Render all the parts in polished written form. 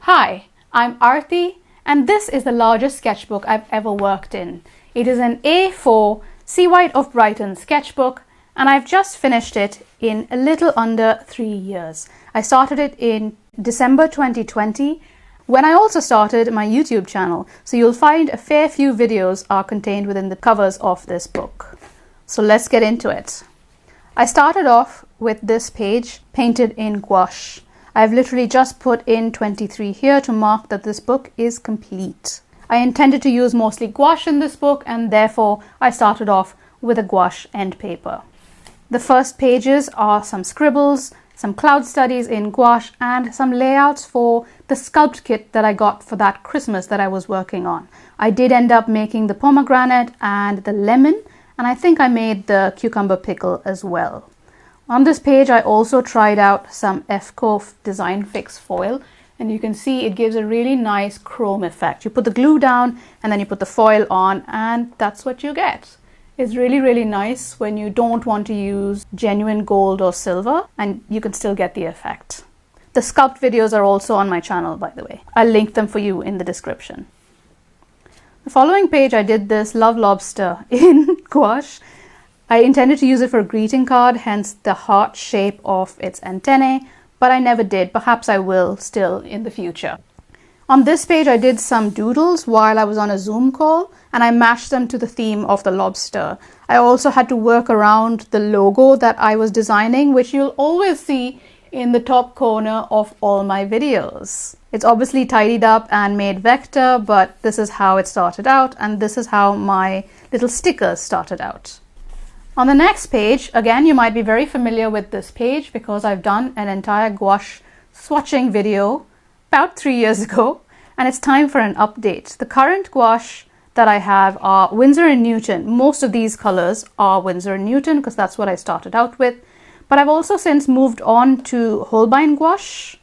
Hi, I'm Arati, and this is the largest sketchbook I've ever worked in. It is an A4 Seawhite of Brighton sketchbook, and I've just finished it in a little under 3 years. I started it in December 2020, when I also started my YouTube channel, so you'll find a fair few videos are contained within the covers of this book. So let's get into it. I started off with this page painted in gouache. I've literally just put in 23 here to mark that this book is complete. I intended to use mostly gouache in this book, and therefore I started off with a gouache end paper. The first pages are some scribbles, some cloud studies in gouache, and some layouts for the sculpt kit that I got for that Christmas that I was working on. I did end up making the pomegranate and the lemon, and I think I made the cucumber pickle as well. On this page, I also tried out some FCO Design Fix foil, and you can see it gives a really nice chrome effect. You put the glue down and then you put the foil on, and that's what you get. It's really nice when you don't want to use genuine gold or silver, and you can still get the effect. The sculpt videos are also on my channel, by the way. I'll link them for you in the description. The following page, I did this love lobster in gouache. I intended to use it for a greeting card, hence the heart shape of its antennae, but I never did. Perhaps I will still in the future. On this page, I did some doodles while I was on a Zoom call, and I matched them to the theme of the lobster. I also had to work around the logo that I was designing, which you'll always see in the top corner of all my videos. It's obviously tidied up and made vector, but this is how it started out, and this is how my little stickers started out. On the next page, again, you might be very familiar with this page because I've done an entire gouache swatching video about 3 years ago, and it's time for an update. The current gouache that I have are Winsor & Newton. Most of these colors are Winsor & Newton because that's what I started out with. But I've also since moved on to Holbein gouache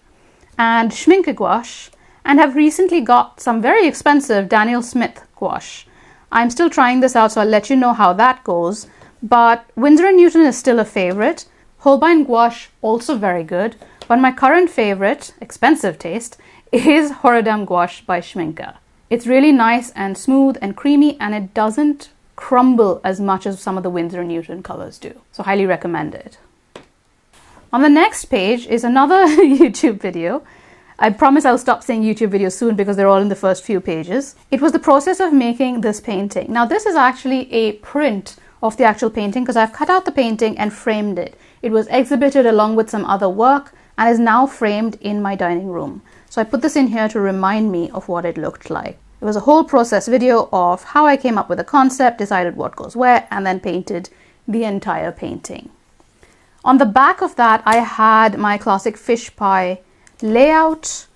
and Schmincke gouache, and have recently got some very expensive Daniel Smith gouache. I'm still trying this out, so I'll let you know how that goes. But Winsor & Newton is still a favorite. Holbein gouache, also very good. But my current favorite, expensive taste, is Horadam gouache by Schmincke. It's really nice and smooth and creamy, and it doesn't crumble as much as some of the Winsor & Newton colors do. So highly recommend it. On the next page is another YouTube video. I promise I'll stop saying YouTube videos soon because they're all in the first few pages. It was the process of making this painting. Now this is actually a print of the actual painting because I've cut out the painting and framed it. It was exhibited along with some other work and is now framed in my dining room. So I put this in here to remind me of what it looked like. It was a whole process video of how I came up with a concept, decided what goes where, and then painted the entire painting. On the back of that, I had my classic fish pie layout,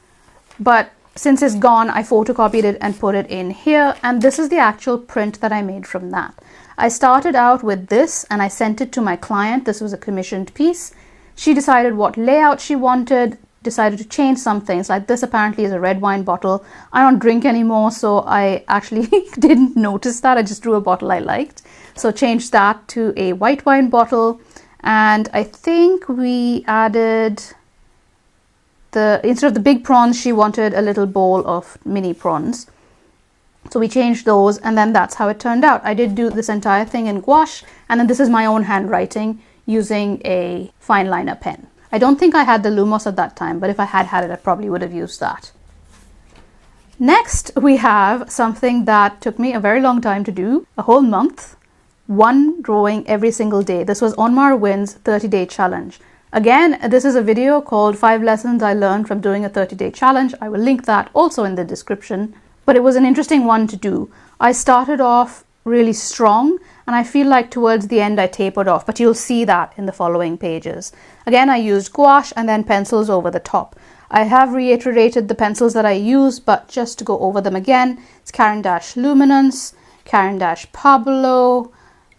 but since it's gone, I photocopied it and put it in here, and this is the actual print that I made from that. I started out with this and I sent it to my client. This was a commissioned piece. She decided what layout she wanted, decided to change some things. Like this apparently is a red wine bottle. I don't drink anymore, so I actually didn't notice that. I just drew a bottle I liked. So changed that to a white wine bottle. And I think we added instead of the big prawns, she wanted a little bowl of mini prawns. So we changed those, and then that's how it turned out. I did do this entire thing in gouache, and then this is my own handwriting using a fine liner pen. I don't think I had the Lumos at that time, but if I had had it, I probably would have used that. Next, we have something that took me a very long time to do, a whole month, one drawing every single day. This was Onmar Wynn's 30-day challenge. Again, this is a video called 5 Lessons I Learned from Doing a 30-Day Challenge. I will link that also in the description. But it was an interesting one to do. I started off really strong, and I feel like towards the end I tapered off, but you'll see that in the following pages. Again, I used gouache and then pencils over the top. I have reiterated the pencils that I use, but just to go over them again, it's Caran d'Ache Luminance, Caran d'Ache Pablo,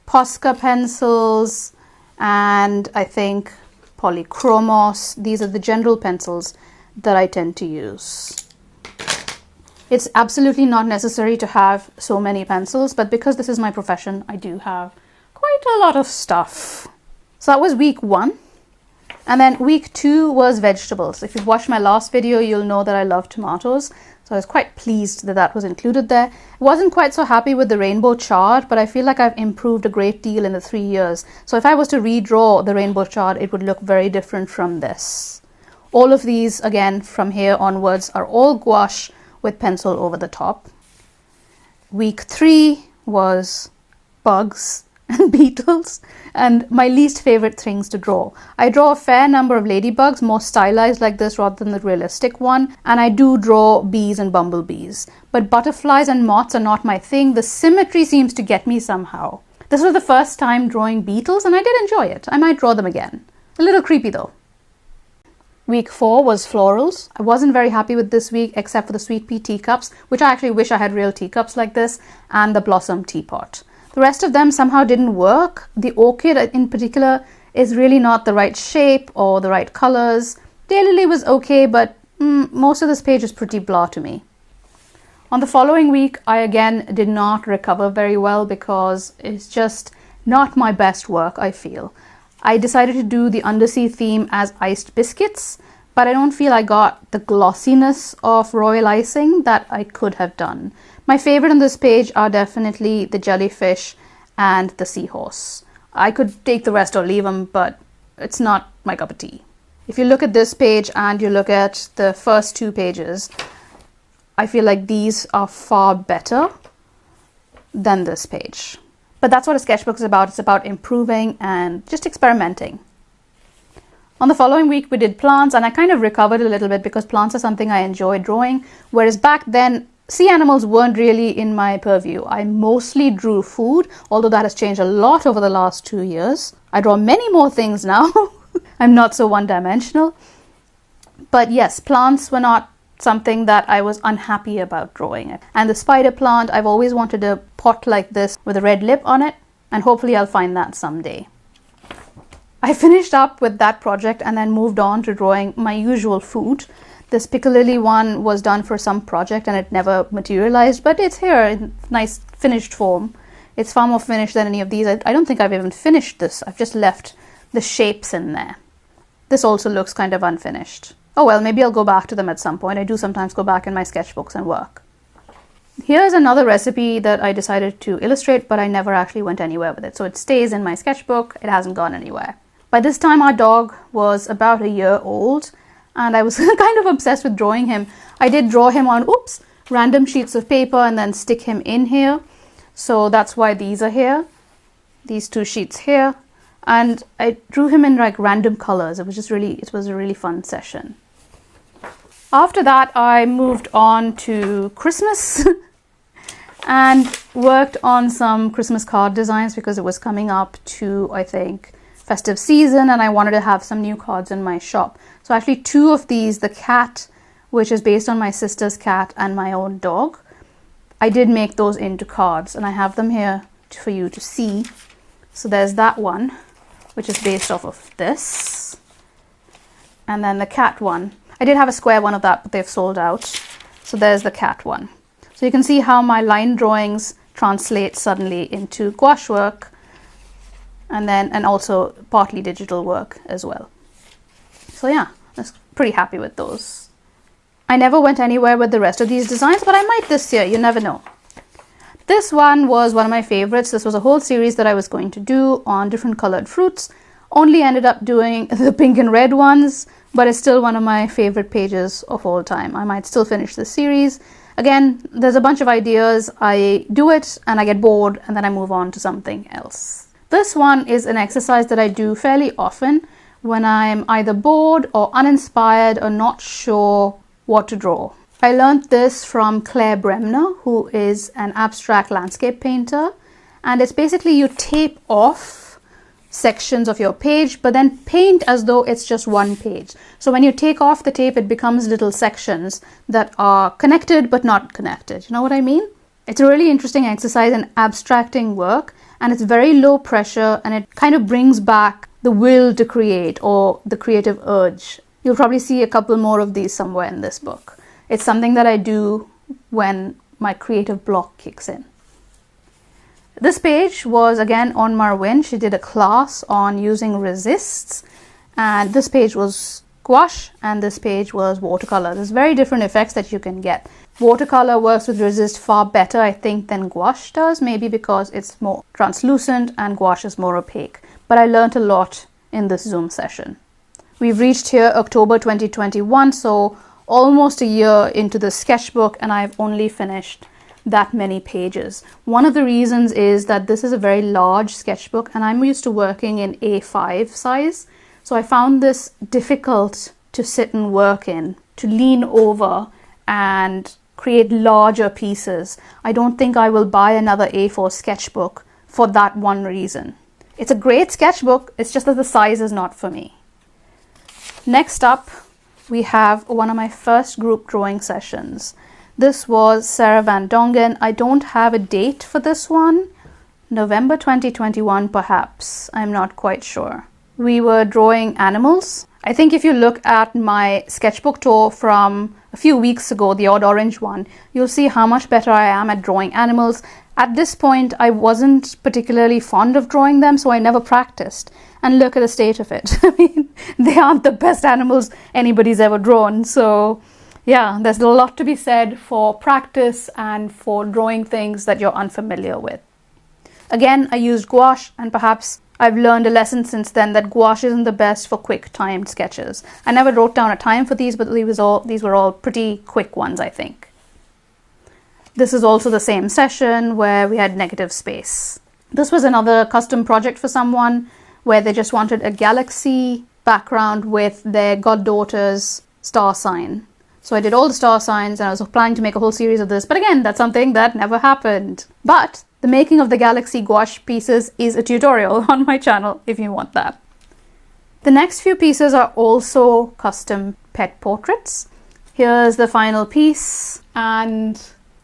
Posca pencils, and I think Polychromos. These are the general pencils that I tend to use. It's absolutely not necessary to have so many pencils, but because this is my profession, I do have quite a lot of stuff. So that was week 1. And then week 2 was vegetables. If you've watched my last video, you'll know that I love tomatoes. So I was quite pleased that that was included there. I wasn't quite so happy with the rainbow chart, but I feel like I've improved a great deal in the 3 years. So if I was to redraw the rainbow chart, it would look very different from this. All of these, again, from here onwards, are all gouache with pencil over the top. Week 3 was bugs and beetles, and my least favorite things to draw. I draw a fair number of ladybugs, more stylized like this rather than the realistic one, and I do draw bees and bumblebees. But butterflies and moths are not my thing. The symmetry seems to get me somehow. This was the first time drawing beetles, and I did enjoy it. I might draw them again. A little creepy though. Week 4 was florals. I wasn't very happy with this week except for the sweet pea teacups, which I actually wish I had real teacups like this, and the blossom teapot. The rest of them somehow didn't work. The orchid in particular is really not the right shape or the right colors. Daylily was okay, but most of this page is pretty blah to me. On the following week, I again did not recover very well because it's just not my best work, I feel. I decided to do the undersea theme as iced biscuits, but I don't feel I got the glossiness of royal icing that I could have done. My favorite on this page are definitely the jellyfish and the seahorse. I could take the rest or leave them, but it's not my cup of tea. If you look at this page and you look at the first 2 pages, I feel like these are far better than this page. But that's what a sketchbook is about. It's about improving and just experimenting. On the following week, we did plants, and I kind of recovered a little bit because plants are something I enjoy drawing, whereas back then, sea animals weren't really in my purview. I mostly drew food, although that has changed a lot over the last 2 years. I draw many more things now. I'm not so one-dimensional. But yes, plants were not something that I was unhappy about drawing. And the spider plant, I've always wanted a pot like this with a red lip on it, and hopefully I'll find that someday. I finished up with that project and then moved on to drawing my usual food. This piccalilli one was done for some project and it never materialized, but it's here in nice finished form. It's far more finished than any of these. I don't think I've even finished this. I've just left the shapes in there. This also looks kind of unfinished. Oh well, maybe I'll go back to them at some point. I do sometimes go back in my sketchbooks and work. Here's another recipe that I decided to illustrate, but I never actually went anywhere with it. So it stays in my sketchbook. It hasn't gone anywhere. By this time, our dog was about a year old, and I was kind of obsessed with drawing him. I did draw him on, random sheets of paper and then stick him in here. So that's why these are here. These 2 sheets here. And I drew him in like random colors. It was a really fun session. After that, I moved on to Christmas and worked on some Christmas card designs because it was coming up to, I think, festive season, and I wanted to have some new cards in my shop. So actually 2 of these, the cat, which is based on my sister's cat, and my own dog, I did make those into cards, and I have them here for you to see. So there's that one, which is based off of this. And then the cat one. I did have a square one of that, but they've sold out. So there's the cat one. So you can see how my line drawings translate suddenly into gouache work, and also partly digital work as well. So yeah, I was pretty happy with those. I never went anywhere with the rest of these designs, but I might this year, you never know. This one was one of my favorites. This was a whole series that I was going to do on different colored fruits. Only ended up doing the pink and red ones, but it's still one of my favorite pages of all time. I might still finish this series. Again, there's a bunch of ideas. I do it and I get bored and then I move on to something else. This one is an exercise that I do fairly often when I'm either bored or uninspired or not sure what to draw. I learned this from Claire Bremner, who is an abstract landscape painter, and it's basically you tape off sections of your page but then paint as though it's just one page. So when you take off the tape, it becomes little sections that are connected but not connected. You know what I mean? It's a really interesting exercise in abstracting work, and it's very low pressure, and it kind of brings back the will to create or the creative urge. You'll probably see a couple more of these somewhere in this book. It's something that I do when my creative block kicks in. This page was again on Marwin. She did a class on using resists, and this page was gouache and this page was watercolor. There's very different effects that you can get. Watercolor works with resist far better, I think, than gouache does, maybe because it's more translucent and gouache is more opaque. But I learned a lot in this Zoom session. We've reached here October 2021, so almost a year into the sketchbook, and I've only finished that many pages. One of the reasons is that this is a very large sketchbook and I'm used to working in A5 size. So I found this difficult to sit and work in, to lean over and create larger pieces. I don't think I will buy another A4 sketchbook for that one reason. It's a great sketchbook, it's just that the size is not for me. Next up, we have one of my first group drawing sessions. This was Sarah Van Dongen. I don't have a date for this one. November 2021 perhaps, I'm not quite sure. We were drawing animals. I think if you look at my sketchbook tour from a few weeks ago, the Odd Orange one, you'll see how much better I am at drawing animals. At this point, I wasn't particularly fond of drawing them, so I never practiced. And look at the state of it. I mean, they aren't the best animals anybody's ever drawn. So yeah, there's a lot to be said for practice and for drawing things that you're unfamiliar with. Again, I used gouache, and perhaps I've learned a lesson since then that gouache isn't the best for quick timed sketches. I never wrote down a time for these, but these were all pretty quick ones, I think. This is also the same session where we had negative space. This was another custom project for someone where they just wanted a galaxy background with their goddaughter's star sign. So I did all the star signs and I was planning to make a whole series of this, but again, that's something that never happened. But the making of the galaxy gouache pieces is a tutorial on my channel if you want that. The next few pieces are also custom pet portraits. Here's the final piece, and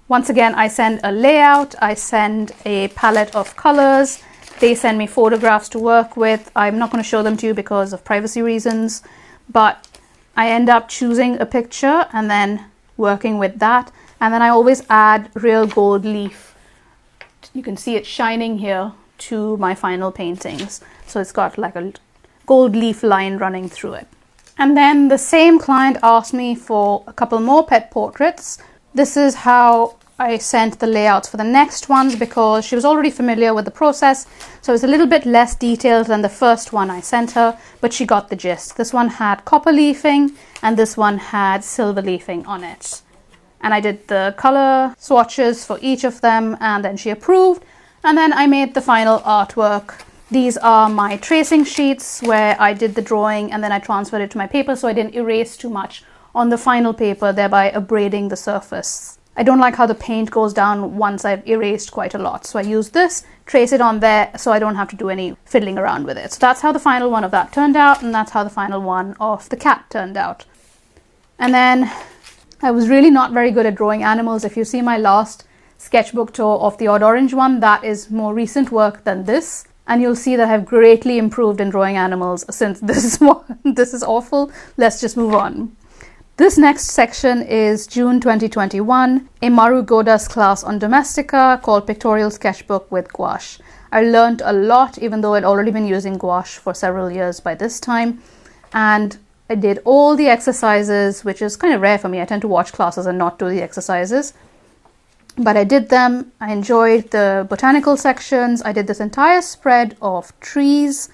once again I send a layout, I send a palette of colors, they send me photographs to work with. I'm not going to show them to you because of privacy reasons, but I end up choosing a picture and then working with that, and then I always add real gold leaf. You can see it shining here to my final paintings. So it's got like a gold leaf line running through it. And then the same client asked me for a couple more pet portraits. This is how I sent the layouts for the next ones because she was already familiar with the process. So it's a little bit less detailed than the first one I sent her, but she got the gist. This one had copper leafing and this one had silver leafing on it. And I did the color swatches for each of them and then she approved. And then I made the final artwork. These are my tracing sheets where I did the drawing and then I transferred it to my paper so I didn't erase too much on the final paper, thereby abrading the surface. I don't like how the paint goes down once I've erased quite a lot. So I use this, trace it on there so I don't have to do any fiddling around with it. So that's how the final one of that turned out, and that's how the final one of the cat turned out. And then I was really not very good at drawing animals. If you see my last sketchbook tour of the Odd Orange one, that is more recent work than this. And you'll see that I've greatly improved in drawing animals since this one. This is awful. Let's just move on. This next section is June 2021, a Maru Goda's class on Domestika called Pictorial Sketchbook with Gouache. I learned a lot, even though I'd already been using gouache for several years by this time. And I did all the exercises, which is kind of rare for me. I tend to watch classes and not do the exercises. But I did them. I enjoyed the botanical sections. I did this entire spread of trees.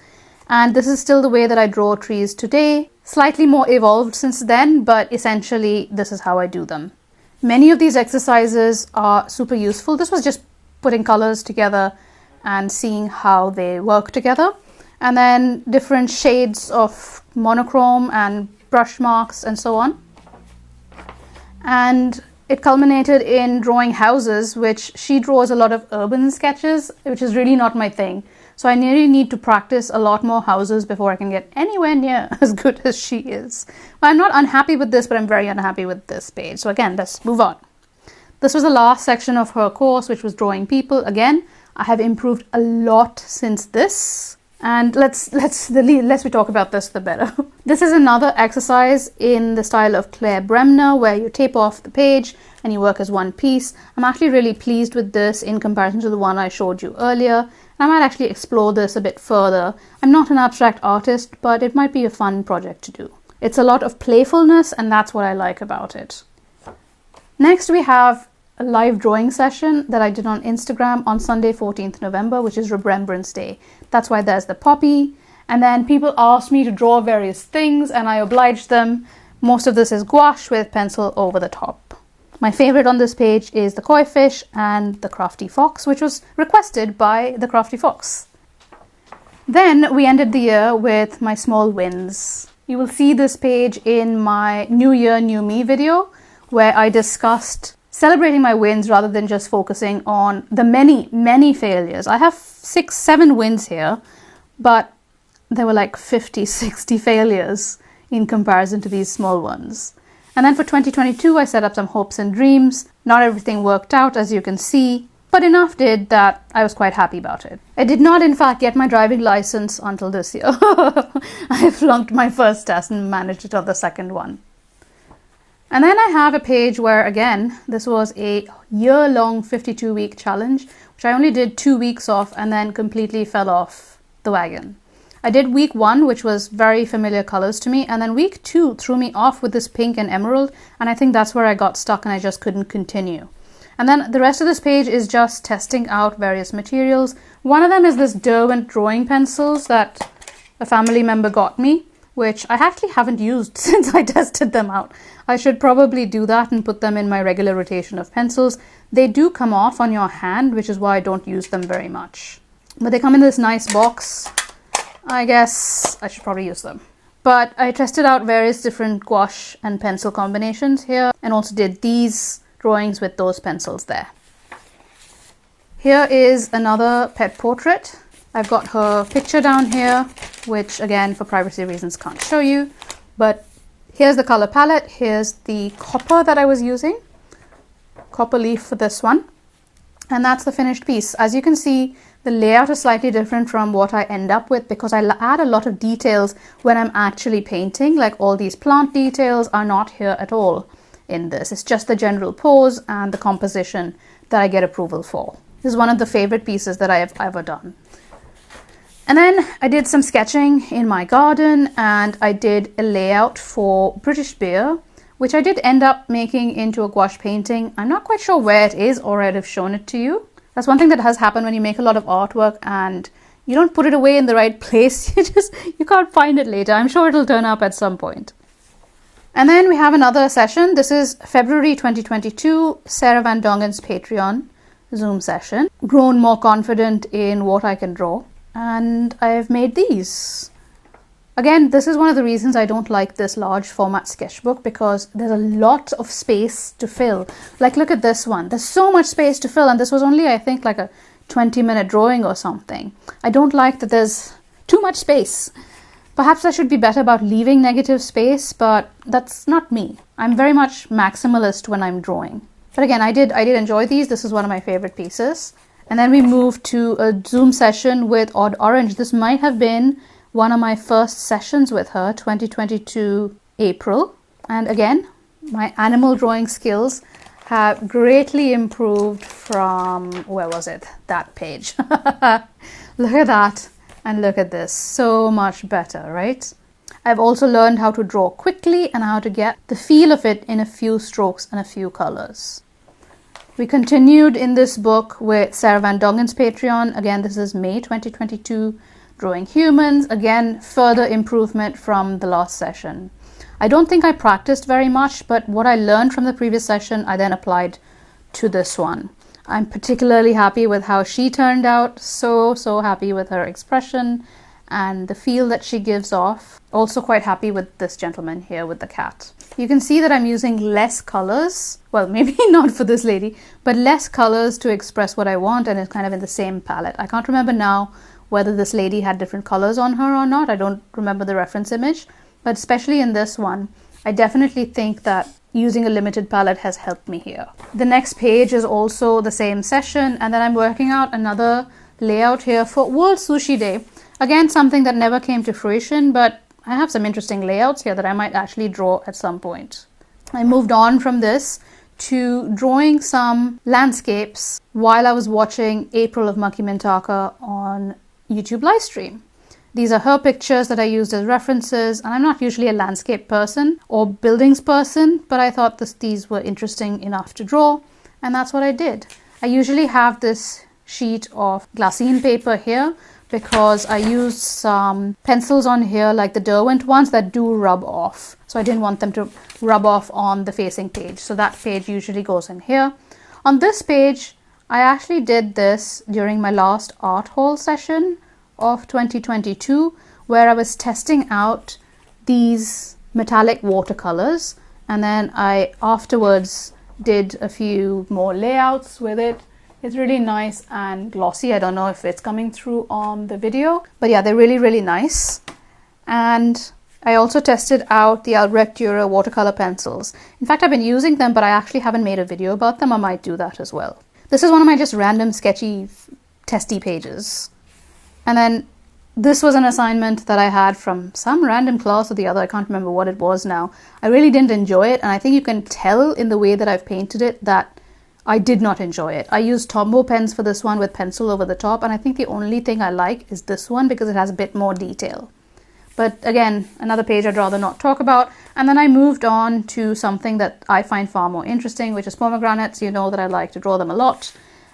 And this is still the way that I draw trees today. Slightly more evolved since then, but essentially this is how I do them. Many of these exercises are super useful. This was just putting colors together and seeing how they work together. And then different shades of monochrome and brush marks and so on. And it culminated in drawing houses, which she draws a lot of urban sketches, which is really not my thing. So I really need to practice a lot more houses before I can get anywhere near as good as she is. Well, I'm not unhappy with this, but I'm very unhappy with this page. So again, let's move on. This was the last section of her course, which was drawing people. Again, I have improved a lot since this. And the less we talk about this, the better. This is another exercise in the style of Claire Bremner, where you tape off the page and you work as one piece. I'm actually really pleased with this in comparison to the one I showed you earlier. I might actually explore this a bit further. I'm not an abstract artist, but it might be a fun project to do. It's a lot of playfulness, and that's what I like about it. Next, we have a live drawing session that I did on Instagram on Sunday, 14th November, which is Remembrance Day. That's why there's the poppy. And then people asked me to draw various things, and I obliged them. Most of this is gouache with pencil over the top. My favorite on this page is the koi fish and the crafty fox, which was requested by the crafty fox. Then we ended the year with my small wins. You will see this page in my New Year, New Me video, where I discussed celebrating my wins rather than just focusing on the many failures. I have 6-7 wins here, but there were like 50-60 failures in comparison to these small ones. And then for 2022, I set up some hopes and dreams. Not everything worked out, as you can see, but enough did that I was quite happy about it. I did not, in fact, get my driving license until this year. I flunked my first test and managed it on the second one. And then I have a page where, again, this was a year-long 52-week challenge, which I only did 2 weeks of and then completely fell off the wagon. I did week 1, which was very familiar colors to me, and then week 2 threw me off with this pink and emerald, and I think that's where I got stuck and I just couldn't continue. And then the rest of this page is just testing out various materials. One of them is this Derwent drawing pencils that a family member got me, which I actually haven't used since I tested them out. I should probably do that and put them in my regular rotation of pencils. They do come off on your hand, which is why I don't use them very much. But they come in this nice box. I guess I should probably use them. But I tested out various different gouache and pencil combinations here and also did these drawings with those pencils there. Here is another pet portrait. I've got her picture down here, which again, for privacy reasons, can't show you. But here's the color palette. Here's the copper that I was using. Copper leaf for this one. And that's the finished piece. As you can see, the layout is slightly different from what I end up with because I add a lot of details when I'm actually painting. Like all these plant details are not here at all in this. It's just the general pose and the composition that I get approval for. This is one of the favorite pieces that I have ever done. And then I did some sketching in my garden and I did a layout for British beer, which I did end up making into a gouache painting. I'm not quite sure where it is or I'd have shown it to you. That's one thing that has happened when you make a lot of artwork and you don't put it away in the right place. You can't find it later. I'm sure it'll turn up at some point. And then we have another session. This is February 2022, Sarah Van Dongen's Patreon Zoom session. Grown more confident in what I can draw. And I've made these. Again, this is one of the reasons I don't like this large format sketchbook because there's a lot of space to fill. Like, look at this one. There's so much space to fill, and this was only, I think, like a 20-minute drawing or something. I don't like that there's too much space. Perhaps I should be better about leaving negative space, but that's not me. I'm very much maximalist when I'm drawing. But again, I did enjoy these. This is one of my favorite pieces. And then we moved to a Zoom session with Odd Orange. This might have been one of my first sessions with her, 2022 April. And again, my animal drawing skills have greatly improved from, where was it? That page. Look at that and look at this. So much better, right? I've also learned how to draw quickly and how to get the feel of it in a few strokes and a few colors. We continued in this book with Sarah Van Dongen's Patreon. Again, this is May 2022. Drawing humans, again, further improvement from the last session. I don't think I practiced very much, but what I learned from the previous session, I then applied to this one. I'm particularly happy with how she turned out. So happy with her expression and the feel that she gives off. Also quite happy with this gentleman here with the cat. You can see that I'm using less colors. Well, maybe not for this lady, but less colors to express what I want, and it's kind of in the same palette. I can't remember now whether this lady had different colors on her or not. I don't remember the reference image, but especially in this one, I definitely think that using a limited palette has helped me here. The next page is also the same session, and then I'm working out another layout here for World Sushi Day. Again, something that never came to fruition, but I have some interesting layouts here that I might actually draw at some point. I moved on from this to drawing some landscapes while I was watching April of Maki Mintaka on YouTube livestream. These are her pictures that I used as references, and I'm not usually a landscape person or buildings person, but I thought these were interesting enough to draw, and that's what I did. I usually have this sheet of glassine paper here because I used some pencils on here like the Derwent ones that do rub off. So I didn't want them to rub off on the facing page. So that page usually goes in here. On this page, I actually did this during my last art haul session of 2022, where I was testing out these metallic watercolors. And then I afterwards did a few more layouts with it. It's really nice and glossy. I don't know if it's coming through on the video, but yeah, they're really, really nice. And I also tested out the Albrecht Dürer watercolor pencils. In fact, I've been using them, but I actually haven't made a video about them. I might do that as well. This is one of my just random sketchy, testy pages. And then this was an assignment that I had from some random class or the other. I can't remember what it was now. I really didn't enjoy it. And I think you can tell in the way that I've painted it that I did not enjoy it. I used Tombow pens for this one with pencil over the top, and I think the only thing I like is this one because it has a bit more detail. But again, another page I'd rather not talk about. And then I moved on to something that I find far more interesting, which is pomegranates. You know that I like to draw them a lot.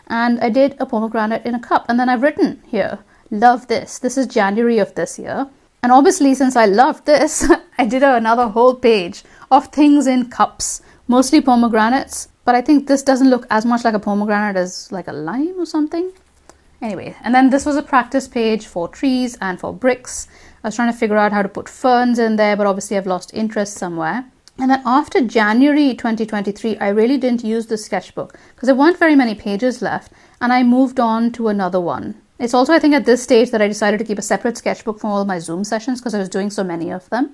And I did a pomegranate in a cup. And then I've written here, love this. This is January of this year. And obviously, since I loved this, I did another whole page of things in cups, mostly pomegranates. But I think this doesn't look as much like a pomegranate as like a lime or something. Anyway, and then this was a practice page for trees and for bricks. I was trying to figure out how to put ferns in there, but obviously I've lost interest somewhere. And then after January 2023, I really didn't use the sketchbook because there weren't very many pages left, and I moved on to another one. It's also, I think, at this stage that I decided to keep a separate sketchbook from all my Zoom sessions because I was doing so many of them.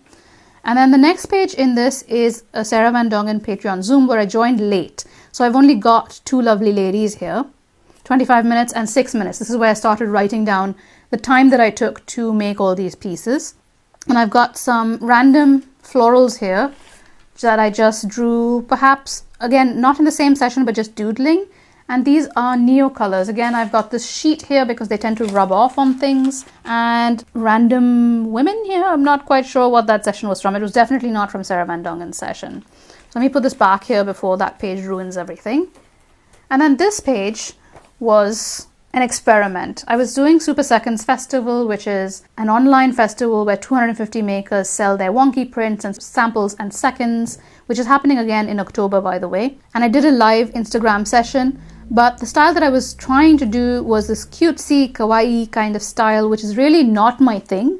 And then the next page in this is a Sarah Van Dongen Patreon Zoom where I joined late. So I've only got two lovely ladies here, 25 minutes and 6 minutes. This is where I started writing down the time that I took to make all these pieces. And I've got some random florals here that I just drew, perhaps, again, not in the same session, but just doodling. And these are Neo colors. Again, I've got this sheet here because they tend to rub off on things. And random women here. I'm not quite sure what that session was from. It was definitely not from Sarah Van Dongen's session. So let me put this back here before that page ruins everything. And then this page was an experiment. I was doing Super Seconds Festival, which is an online festival where 250 makers sell their wonky prints and samples and seconds, which is happening again in October, by the way. And I did a live Instagram session, but the style that I was trying to do was this cutesy, kawaii kind of style, which is really not my thing.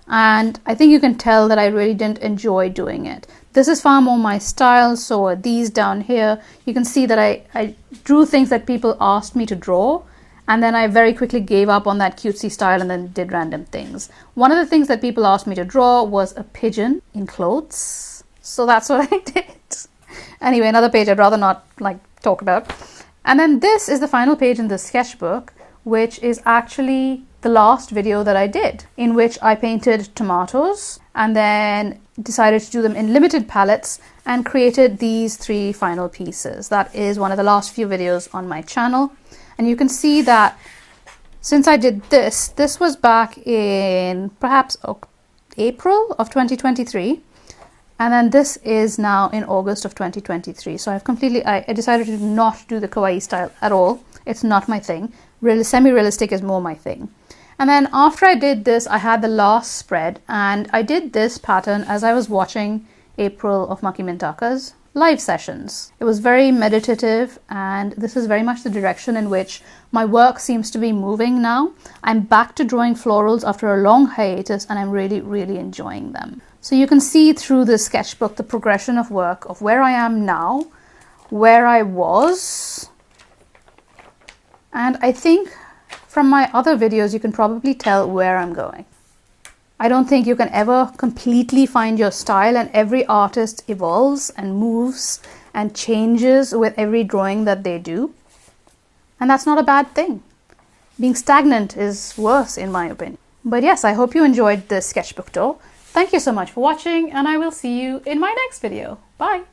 And I think you can tell that I really didn't enjoy doing it. This is far more my style. So are these down here. You can see that I drew things that people asked me to draw. And then I very quickly gave up on that cutesy style and then did random things. One of the things that people asked me to draw was a pigeon in clothes. So that's what I did. Anyway, another page I'd rather not talk about. And then this is the final page in the sketchbook, which is actually the last video that I did, in which I painted tomatoes and then decided to do them in limited palettes and created these 3 final pieces. That is one of the last few videos on my channel. And you can see that since I did this, this was back in perhaps April of 2023. And then this is now in August of 2023. So I decided to not do the kawaii style at all. It's not my thing. Semi-realistic is more my thing. And then after I did this, I had the last spread, and I did this pattern as I was watching April of Maki Mintaka's live sessions. It was very meditative, and this is very much the direction in which my work seems to be moving now. I'm back to drawing florals after a long hiatus, and I'm really, really enjoying them. So you can see through this sketchbook the progression of work of where I am now, where I was, and I think from my other videos you can probably tell where I'm going. I don't think you can ever completely find your style, and every artist evolves and moves and changes with every drawing that they do. And that's not a bad thing. Being stagnant is worse in my opinion. But yes, I hope you enjoyed this sketchbook tour. Thank you so much for watching, and I will see you in my next video. Bye!